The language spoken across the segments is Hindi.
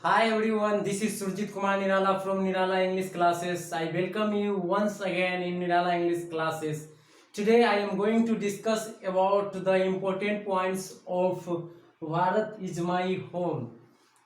Hi everyone, this is Surjit Kumar Nirala from Nirala English classes. I welcome you once again in Nirala English classes. Today I am going to discuss about the important points of Bharat is my home.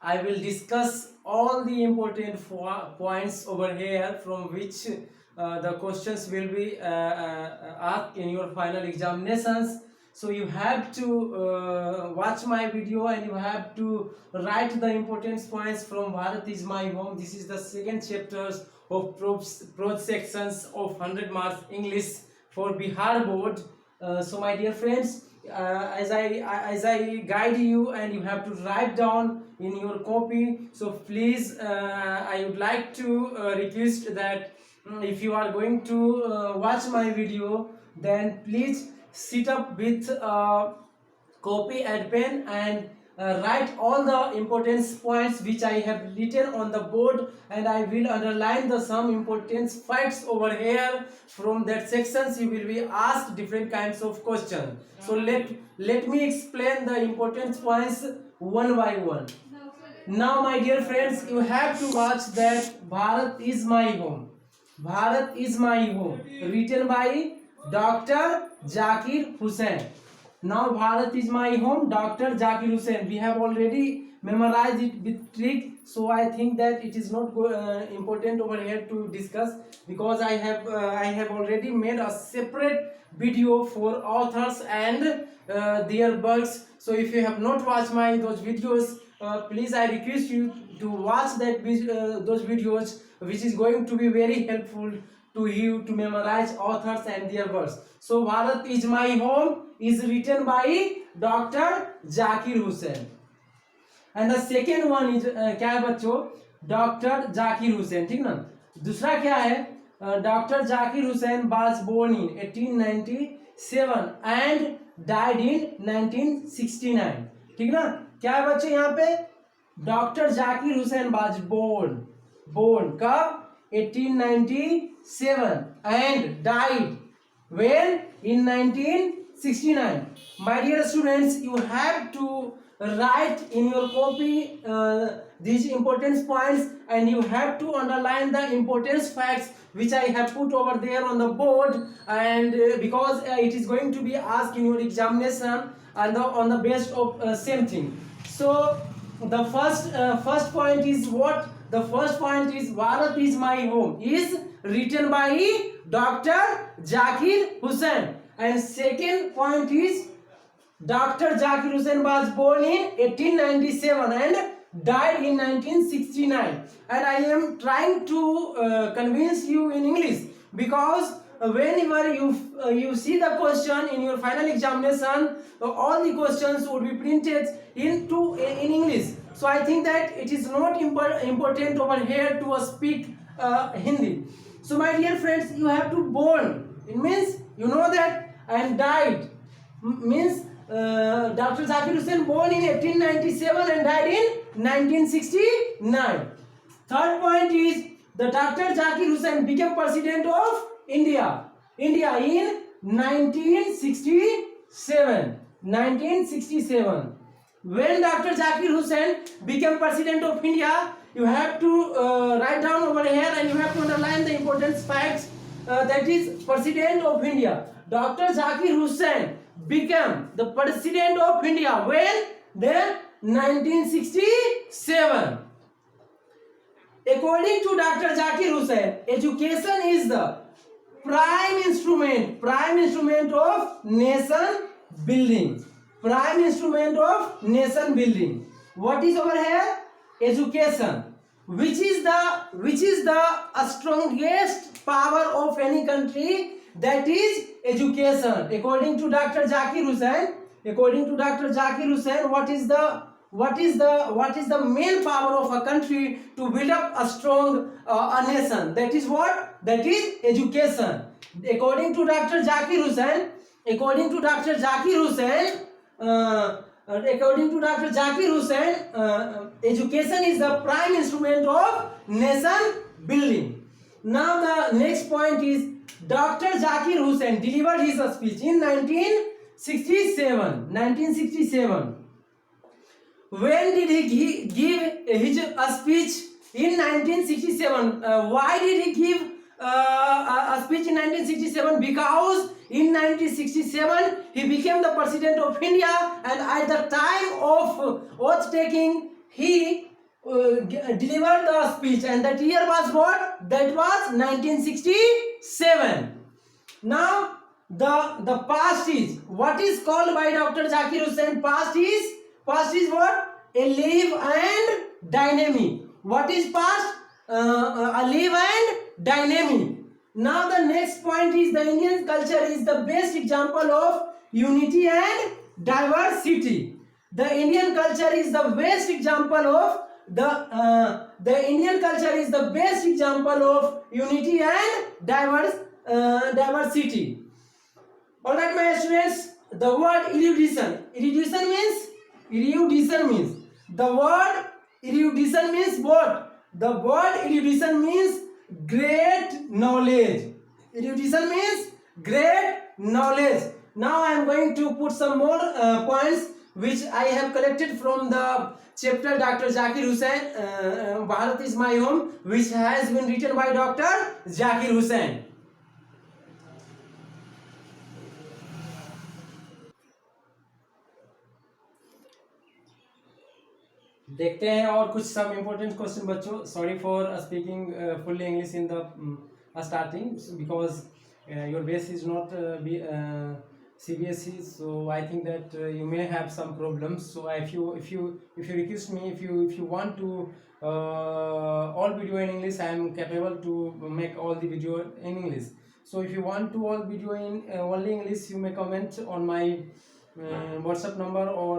I will discuss all the important points over here from which the questions will be asked in your final examinations. So you have to watch my video and you have to write the important points from Bharat is my home. This is the second chapters of prose sections of 100 marks English for Bihar board. So my dear friends, as I guide you and you have to write down in your copy, so please I would like to request that if you are going to watch my video, then please sit up with copy and pen and write all the important points which I have written on the board, and I will underline the some important facts over here. From that sections you will be asked different kinds of questions. So let me explain the important points one by one. Now my dear friends, you have to watch that Bharat is my home. Bharat is my home, written by Dr. Zakir Hussain. Now Bharat is my home, Dr. Zakir Hussain. We have already memorized it with trick, so I think that it is not important over here to discuss, because I have already made a separate video for authors and their works. So if you have not watched those videos, please I request you to watch those videos, which is going to be very helpful to you to memorize authors and their works. So Bharat is my home is written by Dr. Zakir Hussain. And the second one is क्या है बच्चों, डॉक्टर जाकिर हुसैन. ठीक ना. दूसरा क्या है, doctor Zakir Hussain was born in 1897 and died in 1969. ठीक ना. क्या है बच्चों यहाँ पे, doctor Zakir Hussain was born कब, 1897 and died when in 1969. My dear students, you have to write in your copy these important points, and you have to underline the important facts which I have put over there on the board, and because it is going to be asked in your examination and on the basis of same thing. So the first point is what? The first point is Bharat is my home is written by Dr. Zakir Hussain, and second point is Dr. Zakir Hussain was born in 1897 and died in 1969. And I am trying to convince you in English, because whenever you see the question in your final examination, all the questions would be printed in English. So I think that it is not important over here to speak Hindi. So my dear friends, you have to born, it means you know that, and died means Dr. Zakir Hussain born in 1897 and died in 1969. Third point is the Dr. Zakir Hussain became president of India in 1967. When Dr. Zakir Hussain became president of India, you have to write down over here and you have to underline the important facts. That is president of India. Dr. Zakir Hussain became the president of India when? Then 1967. According to Dr. Zakir Hussain, education is the prime instrument of nation building. Prime instrument of nation building. What is over here? Education. Which is the strongest power of any country? That is education. According to Dr. Zakir Hussain, what is the main power of a country to build up a strong a nation? That is what? That is education. According to Dr. Zakir Hussain, education is the prime instrument of nation building. Now the next point is Dr. Zakir Hussain delivered his speech in 1967. when did he give his speech in 1967? Why did he give a speech in 1967? Because in 1967 he became the president of India, and at the time of oath taking he delivered the speech, and that year was what? That was 1967. Now the past is what is called by Dr. Zakir Hussain. Past is what? A live and dynamic. What is past? A live and dynamic. Now the next point is the Indian culture is the best example of unity and diversity. The Indian culture is the best example of the Indian culture is the best example of unity and diversity. All right, my students, the word erudition. Erudition means the word erudition means what? The word erudition means great knowledge. Erudition means great knowledge. Now I am going to put some more points which I have collected from the chapter Dr. Zakir Hussain, Bharat is my home, which has been written by Dr. Zakir Hussain. देखते हैं और कुछ सब इम्पोर्टेंट क्वेश्चन बच्चों. Sorry for speaking fully English in the starting because your base is not CBSE, so I think that you may have some problems. So if you request me, if you want to all video in English, I am capable to make all the video in English. So if you want to all video in only English, you may comment on my WhatsApp number or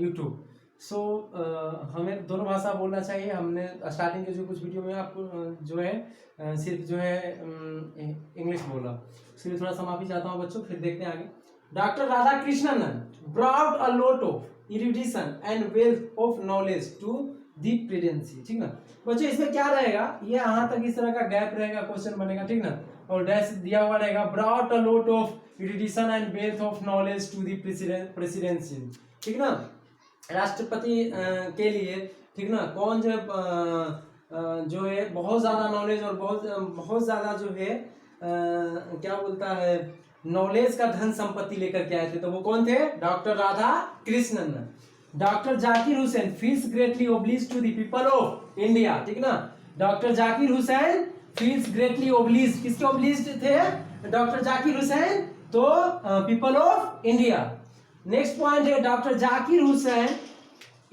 YouTube. सो हमें दोनों भाषा बोलना चाहिए. हमने स्टार्टिंग के जो कुछ वीडियो में आपको जो है सिर्फ जो है इंग्लिश बोला, उसके लिए थोड़ा सा माफी चाहता हूँ बच्चों. फिर देखते हैं आगे. Doctor Radha Krishnan brought a lot of erudition and wealth of knowledge to the presidency. ठीक ना बच्चों, इसमें क्या रहेगा? ये यहाँ तक इस तरह का गैप रहेगा, क्वेश्चन बनेगा. ठीक ना, और डैश दिया हुआ रहेगा. Brought a lot of erudition and wealth of knowledge to the presidency. ठीक ना, राष्ट्रपति के लिए. ठीक ना, कौन जो है बहुत ज़्यादा नॉलेज और बहुत ज़्यादा जो है क्या बोलता है नॉलेज का धन संपत्ति लेकर के आए थे, तो वो कौन थे? Doctor Radha Krishnan. Doctor Zakir Hussain feels greatly oblige to the people of India. ठीक ना, doctor Zakir Hussain feels greatly oblige. किसके ओब्लिज थे? डॉक्टर जाकिर हुसैन, तो people of India. Next point है डॉक्टर जाकिर हुसैन,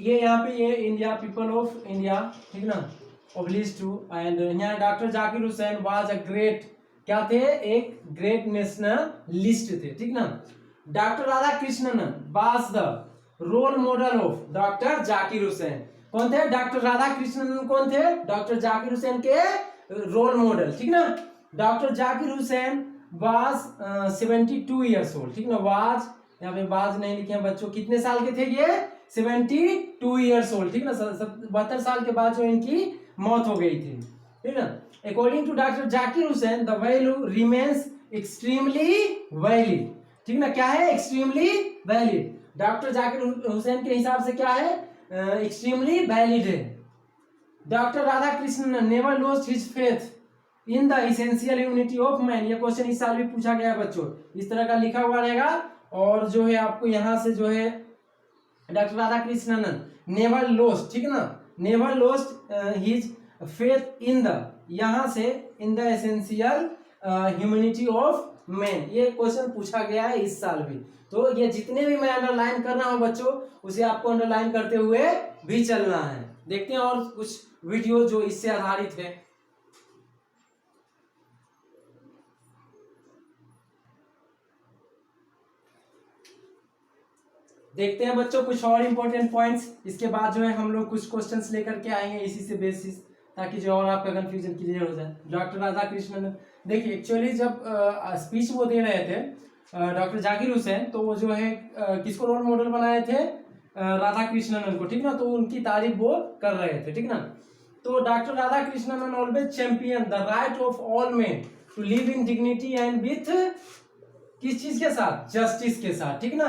ये यहाँ पे ये इंडिया, पीपल ऑफ इंडिया. ठीक ना, ओब्लिज टू. एंड यहाँ doctor Zakir Hussain was a great, क्या थे? एक ग्रेट नेशनलिस्ट थे. ठीक ना, doctor Radha Krishnan was the role model of doctor Zakir Hussain. कौन थे? डॉक्टर राधा कृष्णन कौन थे? डॉक्टर जाकिर हुसैन के रोल मॉडल. ठीक ना, doctor Zakir Hussain was 72 years old. ठीक ना, वाज यहाँ पे बाज नहीं लिखे हैं बच्चों. कितने साल के थे ये? 72 ईयर्स ओल्ड. ठीक ना, 72 साल के बाद जो इनकी मौत हो गई थी. ठीक ना, according to doctor Zakir Hussain the value remains extremely valid. ठीक ना, क्या है? Extremely valid. Doctor Zakir Hussain के हिसाब से क्या है? एक्सट्रीमली वैलिड है. Doctor Radha Krishnan never lost his faith in the essential unity of man. ये क्वेश्चन इस साल भी पूछा गया है बच्चों, इस तरह का लिखा हुआ रहेगा. और जो है आपको यहाँ से जो है doctor Radha Krishnan never lost. ठीक ना, never lost his faith in the, यहाँ से इन the essential humanity of man. ये क्वेश्चन पूछा गया है इस साल भी. तो ये जितने भी मैं अंडरलाइन कर रहा हूँ बच्चों, उसे आपको अंडरलाइन करते हुए भी चलना है. देखते हैं और कुछ वीडियो जो इससे आधारित है. देखते हैं बच्चों कुछ और इम्पोर्टेंट पॉइंट्स. इसके बाद जो है हम लोग कुछ क्वेश्चंस लेकर के आएंगे इसी से बेसिस, ताकि जो और आपका कंफ्यूजन क्लियर हो जाए. डॉक्टर राधा कृष्णन, देखिए एक्चुअली जब स्पीच वो दे रहे थे डॉक्टर जाकिर हुसैन, तो वो जो है किसको रोल मॉडल बनाए थे? राधा कृष्णन को. ठीक ना, तो उनकी तारीफ वो कर रहे थे. ठीक ना, तो doctor Radha Krishnan always champion the right of all men to live in dignity and with किस चीज के साथ? जस्टिस के साथ. ठीक ना,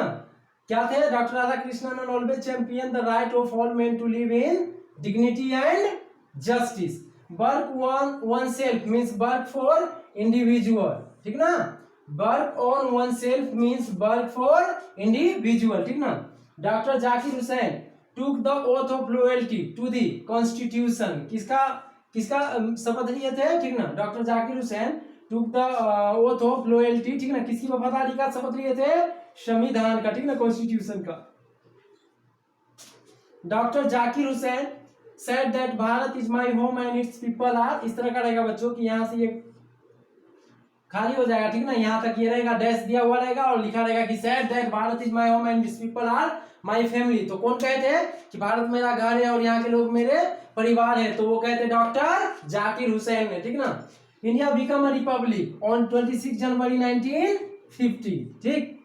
क्या थे? Doctor Radha Krishnan always champion the right of all men to live in dignity and justice. Work on oneself means work for individual, ठीक ना। Work on oneself means work for individual, ठीक ना। Doctor Zakir Hussain took the oath of loyalty to the constitution, किसका किसका शपथ लिए थे, ठीक ना। Doctor Zakir Hussain took the oath of loyalty, ठीक ना, किसकी वफादारी का शपथ लिए थे? संविधान का, ठीक ना, कॉन्स्टिट्यूशन का। Doctor Zakir Hussain said that Bharat is my home and its people are, इस तरह का रहेगा बच्चों कि यहाँ से ये खाली हो जाएगा, ठीक ना, यहाँ तक ये रहेगा, डैश दिया हुआ रहेगा और लिखा रहेगा कि said that Bharat is my home and its people are my family. तो कौन कहते हैं कि भारत मेरा घर है और यहाँ के लोग मेरे परिवार है? तो वो कहते हैं डॉक्टर जाकिर हुसैन ने, ठीक ना। India become a republic on 26 जनवरी 1950, ठीक।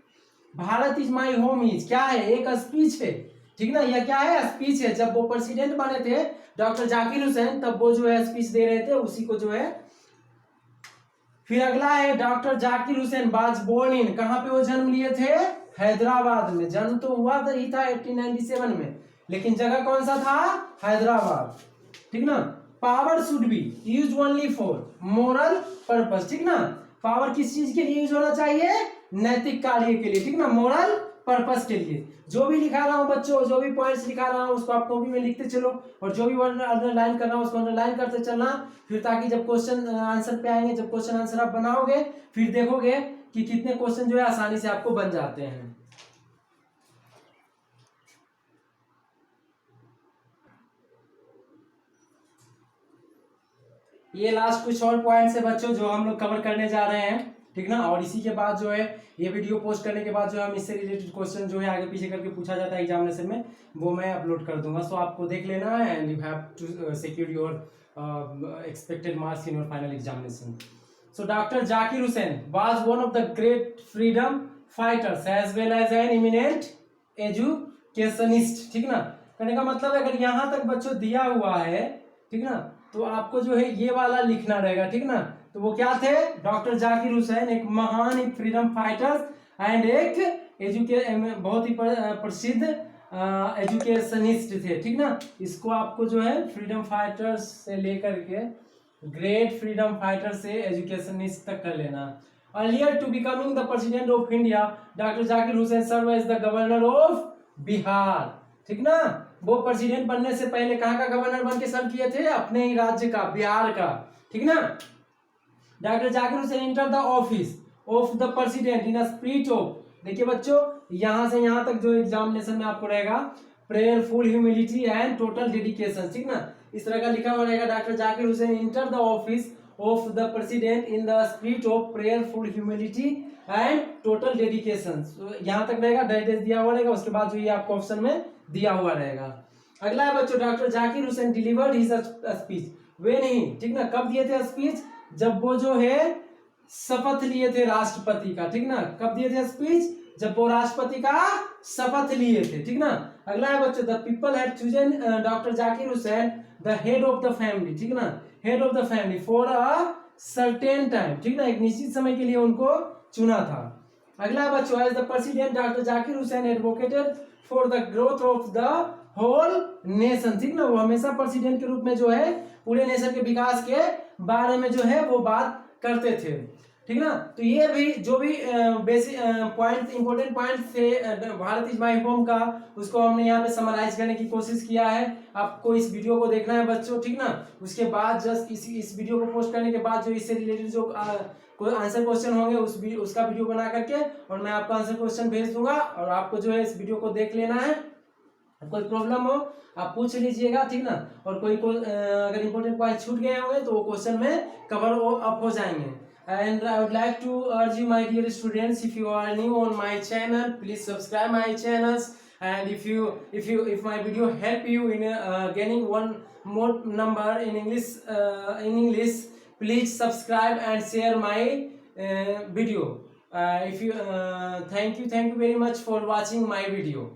Bharat is my home is क्या है? एक स्पीच है, ठीक ना, यह क्या है? स्पीच है। जब वो प्रेसिडेंट बने थे डॉक्टर जाकिर हुसैन, तब वो जो है स्पीच दे रहे थे, उसी को जो है। फिर अगला है doctor Zakir Hussain was born in, कहां पे वो जन्म लिए थे? हैदराबाद में। जन्म तो हुआ था ही था 1897 में, लेकिन जगह कौन सा था? हैदराबाद, ठीक ना। Power should be use only for moral purpose, ठीक ना। पावर किस चीज के लिए यूज होना चाहिए? नैतिक कार्य के लिए, ठीक ना, मोरल पर्पस के लिए। जो भी लिखा रहा हूं बच्चों, जो भी पॉइंट्स लिखा रहा हूं उसको आप कॉपी में लिखते चलो, और जो भी वर्ड अंडरलाइन कर रहा हूं उसको अंडरलाइन करते चलना, फिर ताकि जब क्वेश्चन आंसर पे आएंगे, जब क्वेश्चन आंसर आप बनाओगे, फिर देखोगे कि कितने क्वेश्चन जो है आसानी से आपको बन जाते हैं। ये लास्ट कुछ और पॉइंट्स है बच्चों जो हम लोग कवर करने जा रहे हैं, ठीक ना। और इसी के बाद जो है ये वीडियो पोस्ट करने के बाद जो है हम इससे रिलेटेड क्वेश्चन जो है आगे पीछे करके पूछा जाता है एग्जामिनेशन में, वो मैं अपलोड कर दूंगा। सो आपको देख लेना है and you have to secure your expected marks in your final examination. So doctor Zakir Hussain was one of the great freedom fighters as well as an eminent educationist, ठीक ना। कहने का मतलब है अगर यहाँ तक बच्चों दिया हुआ है, ठीक ना, तो आपको जो है ये वाला लिखना रहेगा, ठीक ना। तो वो क्या थे? डॉक्टर जाकिर हुसैन एक महान एक फ्रीडम फाइटर एंड एक बहुत ही प्रसिद्ध एजुकेशनिस्ट थे, ठीक ना। इसको आपको जो है फ्रीडम फाइटर्स से लेकर के ग्रेट फ्रीडम फाइटर से एजुकेशनिस्ट तक कर लेना। Earlier to becoming the president of India doctor Zakir Hussain serve as the governor of Bihar, ठीक ना। वो प्रेसिडेंट बनने से पहले कहाँ का गवर्नर बन के सर्व किए थे? अपने ही राज्य का, बिहार का, ठीक ना। Doctor Zakir Hussain enter the office of the president in a spirit of, देखिए बच्चों यहां से यहां तक जो एग्जामिनेशन में आपको रहेगा, prayerful humility and total dedication, ठीक ना, इस तरह का लिखा हुआ रहेगा। Doctor Zakir Hussain enter the office of the president in the spirit of prayerful humility and total dedication, यहां तक रहेगा, डायटेज दिया हुआ रहेगा, उसके बाद जो ये आपको ऑप्शन में दिया हुआ रहेगा। अगला है बच्चों doctor Zakir Hussain delivered his speech वे नहीं, ठीक ना, कब दिए थे स्पीच? जब वो जो है शपथ लिए थे राष्ट्रपति का, ठीक ना। कब दिए थे स्पीच? जब वो राष्ट्रपति का शपथ लिए थे, ठीक ना। अगला है बच्चों the people had chosen doctor Zakir Hussain the head of the family, ठीक ना, head of the family for a certain time, ठीक ना, एक निश्चित समय के लिए उनको चुना था। अगला बच्चों as the president doctor Zakir Hussain advocated for the growth of the whole nation, ठीक ना, वो हमेशा प्रेसिडेंट के रूप में जो है पूरे नेशन के विकास के बारे में जो है वो बात करते थे, ठीक ना। तो ये भी जो भी बेसिक पॉइंट इंपॉर्टेंट पॉइंट थे भारत इज माय होम का, उसको हमने यहाँ पे समराइज करने की कोशिश किया है। आपको इस वीडियो को देखना है बच्चों, ठीक ना। उसके बाद जस्ट इस वीडियो को पोस्ट करने के बाद जो इससे रिलेटेड जो कोई आंसर क्वेश्चन होंगे उसका वीडियो बना करके और मैं आपको आंसर क्वेश्चन भेज दूंगा, और आपको जो है इस वीडियो को देख लेना है। कोई प्रॉब्लम हो आप पूछ लीजिएगा, ठीक ना। और कोई अगर इंपॉर्टेंट पॉइंट छूट गए होंगे तो वो क्वेश्चन में कवर अप हो जाएंगे। And I would like to urge you, my dear students, if you are new on my channel, please subscribe my channels. And if my video help you in gaining one more number in English, please subscribe and share my video. Thank you very much for watching my video.